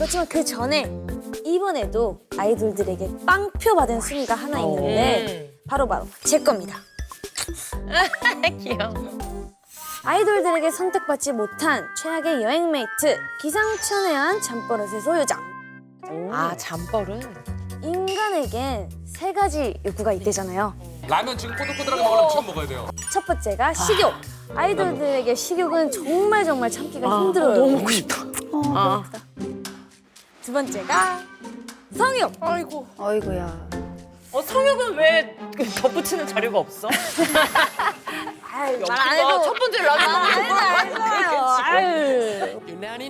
그렇지만 그 전에 이번에도 아이돌들에게 빵표 받은 순위가 하나 있는데 바로 제 겁니다. 귀여워. 아이돌들에게 선택받지 못한 최악의 여행 메이트 기상천외한 잠버릇의 소유자. 아, 잠버릇? 인간에겐 세 가지 욕구가 있대잖아요. 라면 지금 꼬들꼬들하게 먹으려면 지금 먹어야 돼요. 첫 번째가 식욕. 아이돌들에게 식욕은 정말 참기가 힘들어요. 너무 먹고 싶다. 두 번째가 성욕. 아이고. 어이구야. 성욕은 왜 덧붙이는 자료가 없어? 말 안 해도 첫 번째 라면 알아요.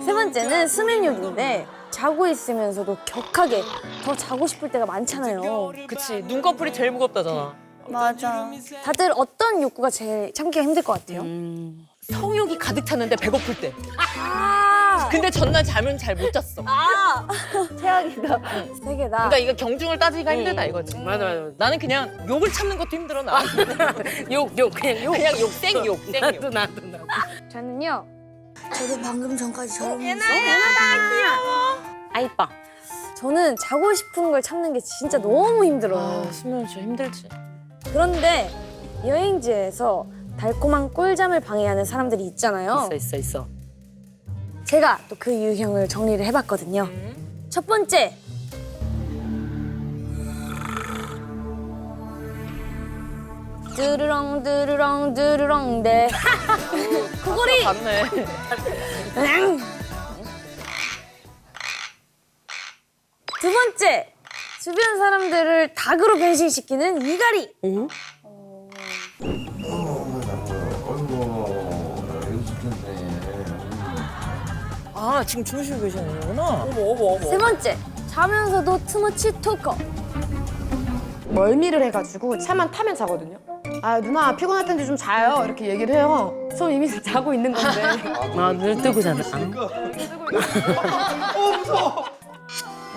세 번째는 수면욕인데 자고 있으면서도 격하게 더 자고 싶을 때가 많잖아요. 그치, 눈꺼풀이 제일 무겁다잖아. 맞아. 다들 어떤 욕구가 제일 참기가 힘들 것 같아요? 성욕이 가득 찼는데 배고플 때. 아, 근데 전날 잠은 잘 못 잤어. 최악이다. 세 개다. 그러니까 이거 경중을 따지기가 힘들다 이거지. 맞아. 나는 그냥 욕을 참는 것도 힘들어 나. 욕 그냥 욕. 그냥 욕 생욕. 나도. 저는요. 저도 방금 전까지 저런 아이빠. 저는 자고 싶은 걸 참는 게 진짜 너무 힘들어요. 수면 진짜 힘들지. 그런데 여행지에서 달콤한 꿀잠을 방해하는 사람들이 있잖아요. 있어. 제가 또 그 유형을 정리를 해봤거든요. 첫 번째. 드르렁 네. 코골이. 맞네. 두 번째. 주변 사람들을 닭으로 변신시키는 이갈이. 어이구, 연습했네. 아, 지금 주무시고 계시는구나. 어머. 세 번째. 자면서도 투머치 토커. 멀미를 해가지고 차만 타면 자거든요. 아 누나 피곤할 텐데 좀 자요 이렇게 얘기를 해요. 저 이미 자고 있는 건데. 눈을 뜨고 자는.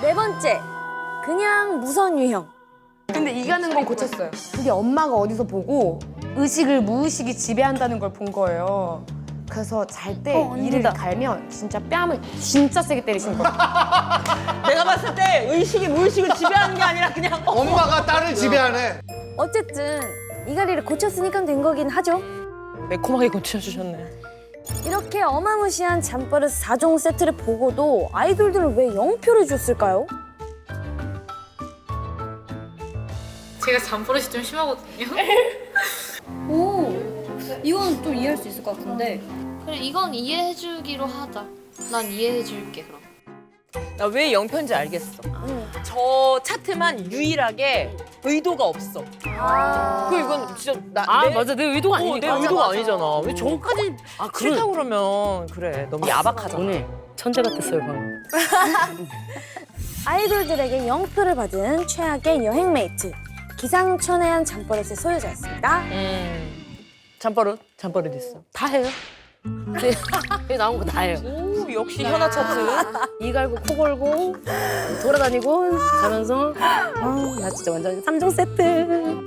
네 번째. 그냥 무선 유형. 근데 이가는 건 고쳤어요. 그게 엄마가 어디서 보고 의식을 무의식이 지배한다는 걸 본 거예요. 그래서 잘 때 이를 갈면 진짜 뺨을 진짜 세게 때리시는 거예요. 내가 봤을 때 의식이 무의식을 지배하는 게 아니라 그냥 엄마가 딸을 지배하네. 어쨌든 이갈이를 고쳤으니까 된 거긴 하죠. 매콤하게 고쳐주셨네. 이렇게 어마무시한 잠버릇 4종 세트를 보고도 아이돌들은 왜 0표를 줬을까요? 제가 잠버릇이 좀 심하거든요. 오, 이건 좀 이해할 수 있을 것 같은데. 그래 이건 이해해주기로 하자. 난 이해해줄게 그럼. 나 왜 0편인지 알겠어. 저 차트만 유일하게 의도가 없어. 그 이건 진짜 맞아. 내 의도가 내 아니니까. 의도가 아니잖아. 왜 저거까지 싫다고 그러면 그래. 너무 야박하잖아. 오늘 천재 같았어요, 방금. 아이돌들에게 0표를 받은 최악의 여행 메이트 기상천외한 잠버릇의 소유자였습니다. 잠버릇 있어. 다 해요. 네, 나온 거 다 해요. 오, 역시 현아 차트. 이 갈고 코 골고 돌아다니고 자면서 나 진짜 완전 3종 세트.